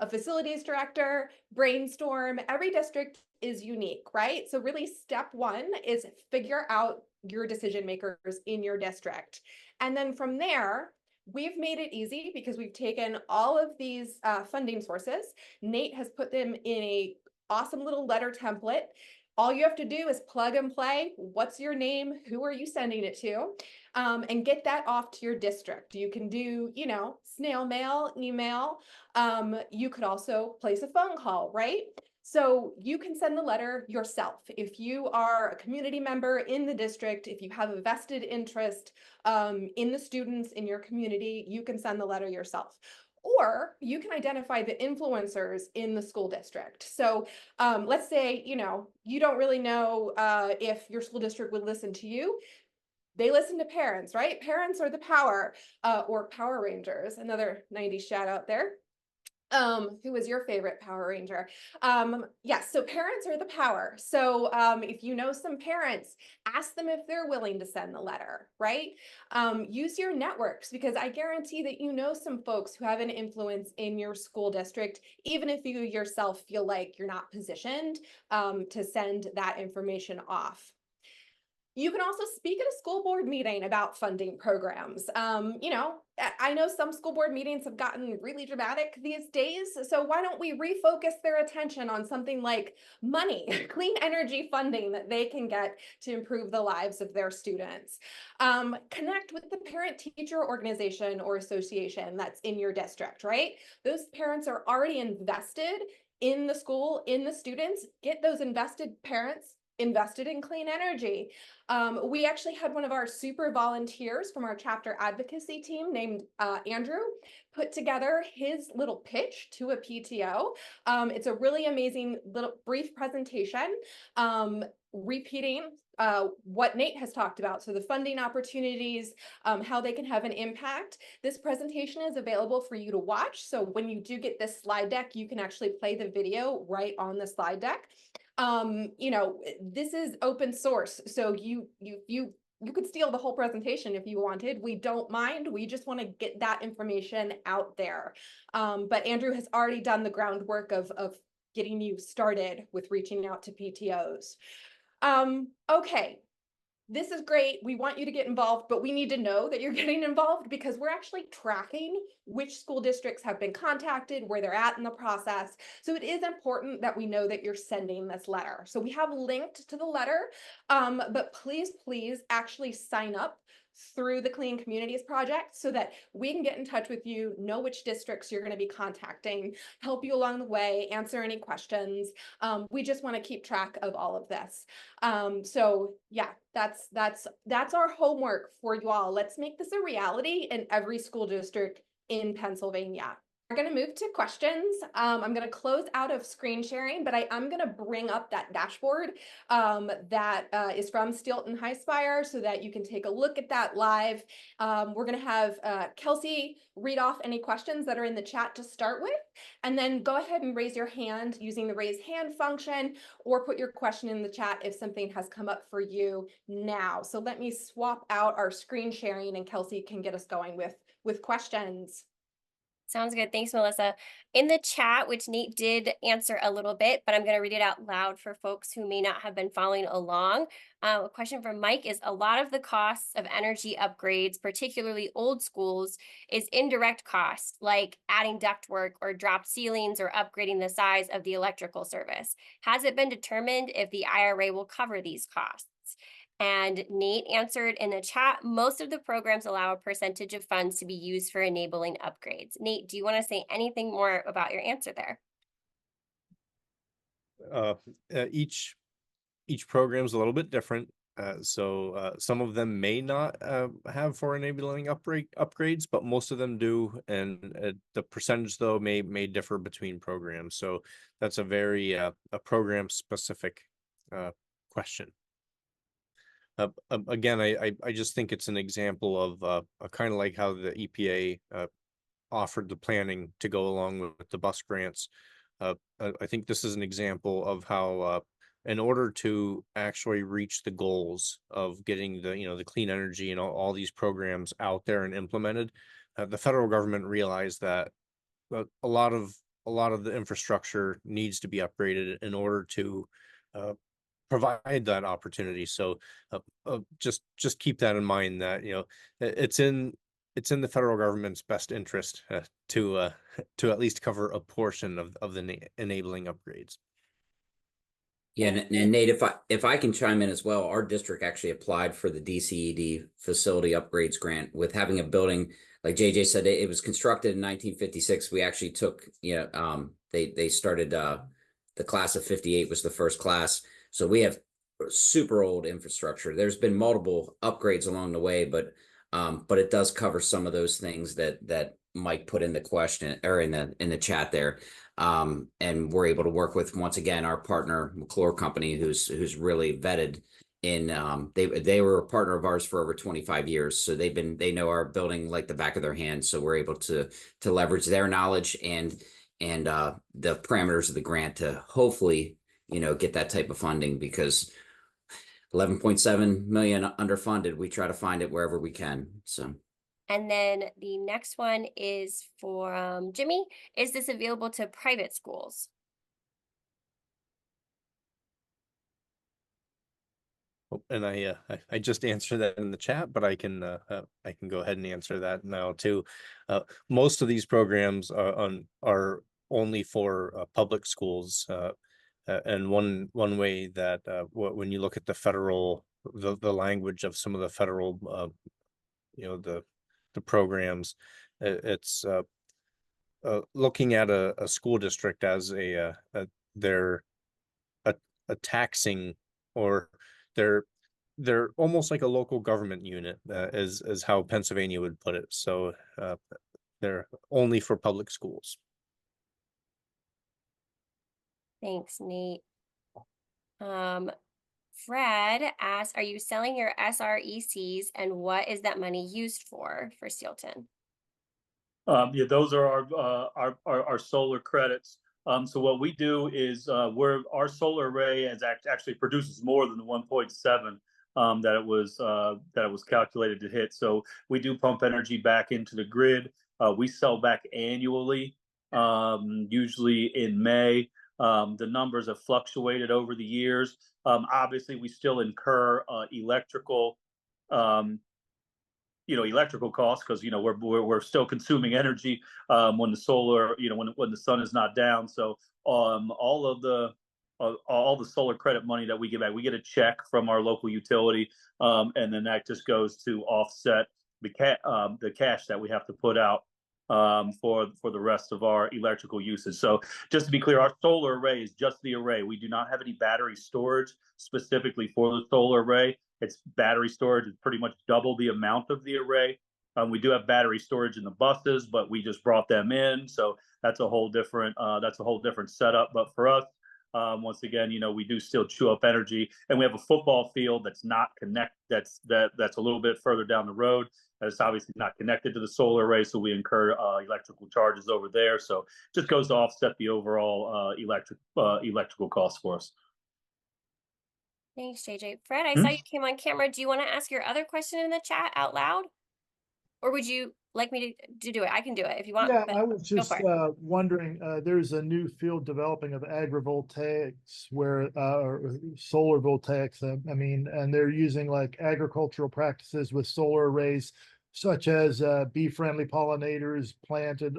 A facilities director, brainstorm. Every district is unique, right? So really step one is figure out your decision makers in your district. And then from there, we've made it easy because we've taken all of these funding sources. Nate has put them in a awesome little letter template. All you have to do is plug and play. What's your name? Who are you sending it to? And get that off to your district. You can do, you know, snail mail, email. You could also place a phone call, right? So you can send the letter yourself. If you are a community member in the district, if you have a vested interest in the students in your community, you can send the letter yourself. Or you can identify the influencers in the school district. So let's say, you know, you don't really know if your school district would listen to you. They listen to parents, right? Parents are the power, or Power Rangers, another 90s shout out there. Who was your favorite Power Ranger? Yes, so parents are the power. So if you know some parents, ask them if they're willing to send the letter, right? Use your networks, because I guarantee that you know some folks who have an influence in your school district, even if you yourself feel like you're not positioned to send that information off. You can also speak at a school board meeting about funding programs. You know, I know some school board meetings have gotten really dramatic these days. So why don't we refocus their attention on something like money, clean energy funding that they can get to improve the lives of their students. Connect with the parent-teacher organization or association that's in your district, right? Those parents are already invested in the school, in the students. Get those invested parents invested in clean energy. We actually had one of our super volunteers from our chapter advocacy team named Andrew put together his little pitch to a PTO. It's a really amazing little brief presentation, repeating what Nate has talked about. So the funding opportunities, how they can have an impact. This presentation is available for you to watch. So when you do get this slide deck, you can actually play the video right on the slide deck. You know, this is open source, so you could steal the whole presentation if you wanted. We don't mind. We just want to get that information out there. But Andrew has already done the groundwork of getting you started with reaching out to PTOs. Okay. This is great. We want you to get involved, but we need to know that you're getting involved, because we're actually tracking which school districts have been contacted, where they're at in the process. So it is important that we know that you're sending this letter. So we have linked to the letter, but please actually sign up through the Clean Communities Project so that we can get in touch with you, know which districts you're going to be contacting, help you along the way, answer any questions. We just want to keep track of all of this. So yeah, that's our homework for you all. Let's make this a reality in every school district in Pennsylvania. We're going to move to questions. I'm going to close out of screen sharing, but I am going to bring up that dashboard that is from Steelton High Spire so that you can take a look at that live. We're going to have Kelsey read off any questions that are in the chat to start with, and then go ahead and raise your hand using the raise hand function, or put your question in the chat if something has come up for you now. So let me swap out our screen sharing and Kelsey can get us going with questions. Sounds good. Thanks, Melissa. In the chat, which Nate did answer a little bit, but I'm going to read it out loud for folks who may not have been following along. A question from Mike is, a lot of the costs of energy upgrades, particularly old schools, is indirect cost, like adding ductwork or drop ceilings or upgrading the size of the electrical service. Has it been determined if the IRA will cover these costs? And Nate answered in the chat, most of the programs allow a percentage of funds to be used for enabling upgrades. Nate, do you want to say anything more about your answer there? uh, each program is a little bit different. So some of them may not have for enabling upgrades, but most of them do, and the percentage though may differ between programs. So that's a very a program specific question. Again, I just think it's an example of kind of like how the EPA offered the planning to go along with the bus grants. I think this is an example of how in order to actually reach the goals of getting the clean energy and all these programs out there and implemented, the federal government realized that a lot of the infrastructure needs to be upgraded in order to provide that opportunity. So just keep that in mind, that it's in the federal government's best interest to at least cover a portion of the enabling upgrades. Yeah, and Nate, if I can chime in as well, our district actually applied for the DCED facility upgrades grant with having a building, like JJ said, it was constructed in 1956. We actually took, they started the class of 58 was the first class. So we have super old infrastructure. There's been multiple upgrades along the way, but it does cover some of those things that Mike put in the question or in the chat there. And we're able to work with, once again, our partner McClure Company, who's really vetted in they were a partner of ours for over 25 years. So they know our building like the back of their hand. So we're able to leverage their knowledge and the parameters of the grant to hopefully, get that type of funding, because 11.7 million underfunded, we try to find it wherever we can. So. And then the next one is for Jimmy. Is this available to private schools? And I just answered that in the chat, but I can go ahead and answer that now too. Most of these programs are only for public schools, and one way that when you look at the federal the language of some of the federal the programs, it's looking at a school district as they're a taxing, or they're almost like a local government unit, is how Pennsylvania would put it. So they're only for public schools. Thanks, Nate. Fred asks, are you selling your SRECs, and what is that money used for Steelton? Yeah, those are our solar credits. So what we do is our solar array actually produces more than the 1.7 that it was calculated to hit. So we do pump energy back into the grid. We sell back annually, usually in May. The numbers have fluctuated over the years. Obviously, we still incur electrical costs, because we're still consuming energy when the solar, when the sun is not down. So all the solar credit money that we get back, we get a check from our local utility, and then that just goes to offset the cash that we have to put out for the rest of our electrical uses. So just to be clear, our solar array is just the array. We do not have any battery storage specifically for the solar array. It's battery storage is pretty much double the amount of the array. We do have battery storage in the buses, but we just brought them in, so that's a whole different setup. But for us, once again, we do still chew up energy, and we have a football field that's not that's a little bit further down the road. That's obviously not connected to the solar array, so we incur electrical charges over there. So it just goes to offset the overall electrical costs for us. Thanks, JJ. Fred, I saw you came on camera. Do you want to ask your other question in the chat out loud? Or would you like me to do it? I can do it if you want. Yeah, I was just wondering, there's a new field developing of agrivoltaics, where or solar voltaics, and they're using like agricultural practices with solar arrays, such as bee-friendly pollinators planted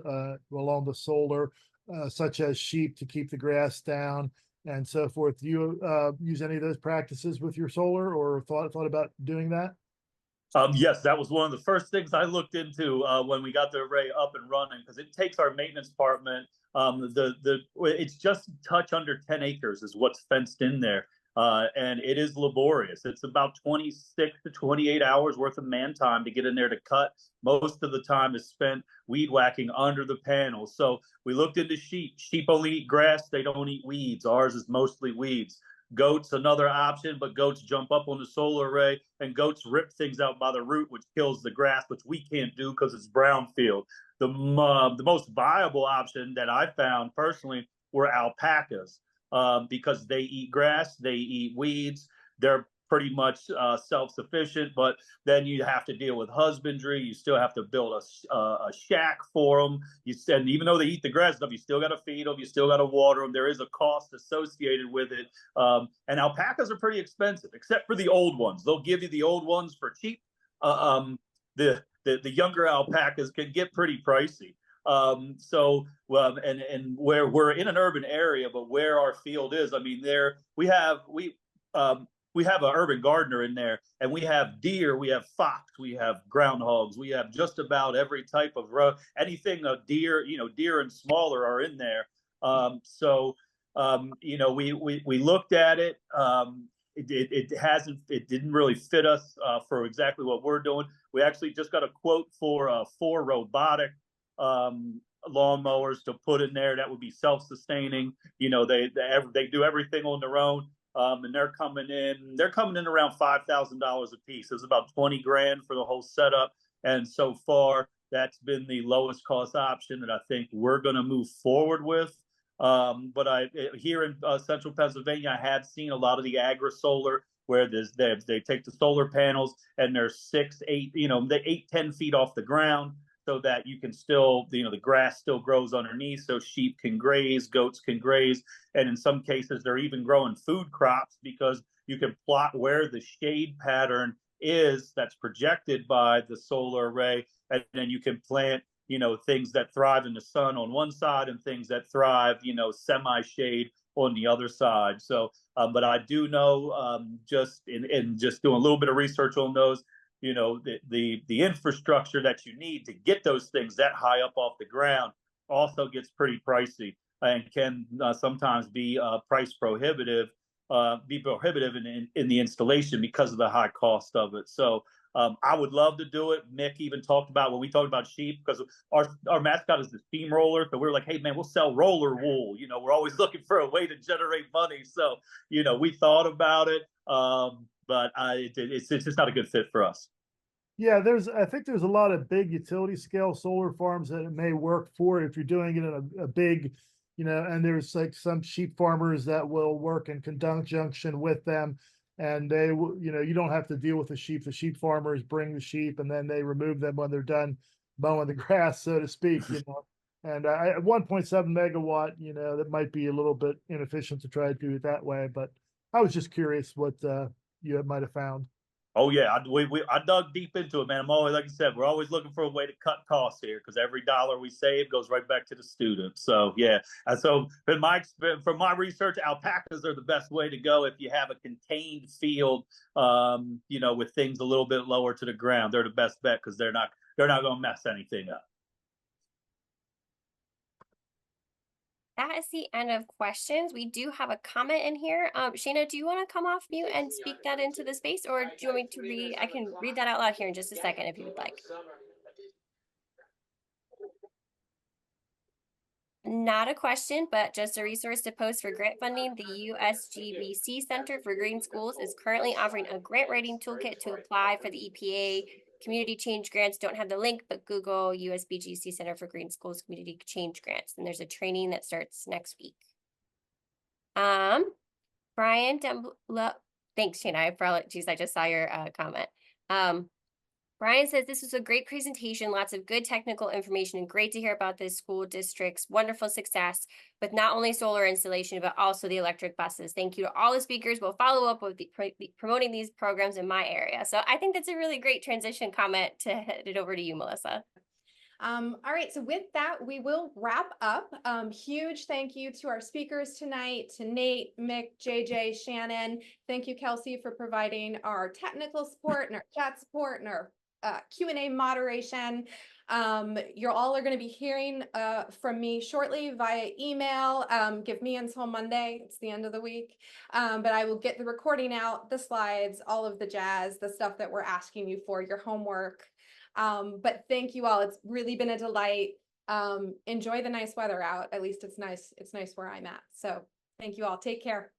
along the solar, such as sheep to keep the grass down and so forth. Do you use any of those practices with your solar, or thought about doing that? Yes, that was one of the first things I looked into when we got the array up and running, because it takes our maintenance department It's just a touch under 10 acres is what's fenced in there. And it is laborious. It's about 26 to 28 hours worth of man time to get in there to cut. Most of the time is spent weed whacking under the panels. So we looked into sheep. Sheep only eat grass. They don't eat weeds. Ours is mostly weeds. Goats, another option, but goats jump up on the solar array and goats rip things out by the root, which kills the grass, which we can't do because it's brownfield. The most viable option that I found personally were alpacas. Because they eat grass, they eat weeds, they're pretty much self-sufficient, but then you have to deal with husbandry. You still have to build a shack for them. And even though they eat the grass stuff, you still got to feed them, you still got to water them. There is a cost associated with it. And alpacas are pretty expensive, except for the old ones. They'll give you the old ones for cheap. The younger alpacas can get pretty pricey. And where we're in an urban area, but where our field is, I mean, we have an urban gardener in there, and we have deer, we have fox, we have groundhogs, we have just about every type of anything of deer, deer and smaller are in there. We looked at it. It didn't really fit us for exactly what we're doing. We actually just got a quote for 4 robotic lawnmowers to put in there that would be self-sustaining. They do everything on their own. And they're coming in around $5,000 a piece. It's about 20 grand for the whole setup. And so far, that's been the lowest cost option that I think we're going to move forward with. But here in central Pennsylvania, I have seen a lot of the agri-solar where they take the solar panels and they're 6, 8, 10 feet off the ground, so that you can still, the grass still grows underneath, so sheep can graze, goats can graze, and in some cases they're even growing food crops because you can plot where the shade pattern is that's projected by the solar array, and then you can plant things that thrive in the sun on one side and things that thrive semi-shade on the other side. So but I do know, just doing a little bit of research on those, the infrastructure that you need to get those things that high up off the ground also gets pretty pricey and can sometimes be price prohibitive, in the installation because of the high cost of it. So I would love to do it. Mick even talked about, when we talked about sheep, because our mascot is the steamroller. So we're like, hey man, we'll sell roller wool. We're always looking for a way to generate money. So, we thought about it. But it's just not a good fit for us. Yeah, I think there's a lot of big utility scale solar farms that it may work for if you're doing it in a big, and there's like some sheep farmers that will work in conjunction with them, and they will, you don't have to deal with the sheep. The sheep farmers bring the sheep and then they remove them when they're done mowing the grass, so to speak, And at 1.7 megawatt, that might be a little bit inefficient to try to do it that way. But I was just curious what you might have found. Oh yeah, I dug deep into it, man. I'm always, like I said, we're always looking for a way to cut costs here, because every dollar we save goes right back to the student. So yeah, and so from my research, alpacas are the best way to go if you have a contained field, with things a little bit lower to the ground. They're the best bet because they're not going to mess anything up. That is the end of questions. We do have a comment in here. Shayna, do you want to come off mute and speak that into the space, or do you want me to read? I can read that out loud here in just a second if you would like. Not a question, but just a resource to post for grant funding. The USGBC Center for Green Schools is currently offering a grant writing toolkit to apply for the EPA Community Change Grants. Don't have the link, but Google USBGC Center for Green Schools Community Change Grants. And there's a training that starts next week. Brian thanks, Shana. Apologies, I just saw your comment. Brian says, this was a great presentation, lots of good technical information, and great to hear about this school district's wonderful success with not only solar installation, but also the electric buses. Thank you to all the speakers. We'll follow up with promoting these programs in my area. So I think that's a really great transition comment to head it over to you, Melissa. All right, so with that, we will wrap up. Huge thank you to our speakers tonight, to Nate, Mick, JJ, Shannon. Thank you, Kelsey, for providing our technical support and our chat support and our Q&A moderation. You're all are going to be hearing from me shortly via email. Give me until Monday. It's the end of the week. But I will get the recording out, the slides, all of the jazz, the stuff that we're asking you for, your homework. But thank you all. It's really been a delight. Enjoy the nice weather out. At least it's nice. It's nice where I'm at. So thank you all. Take care.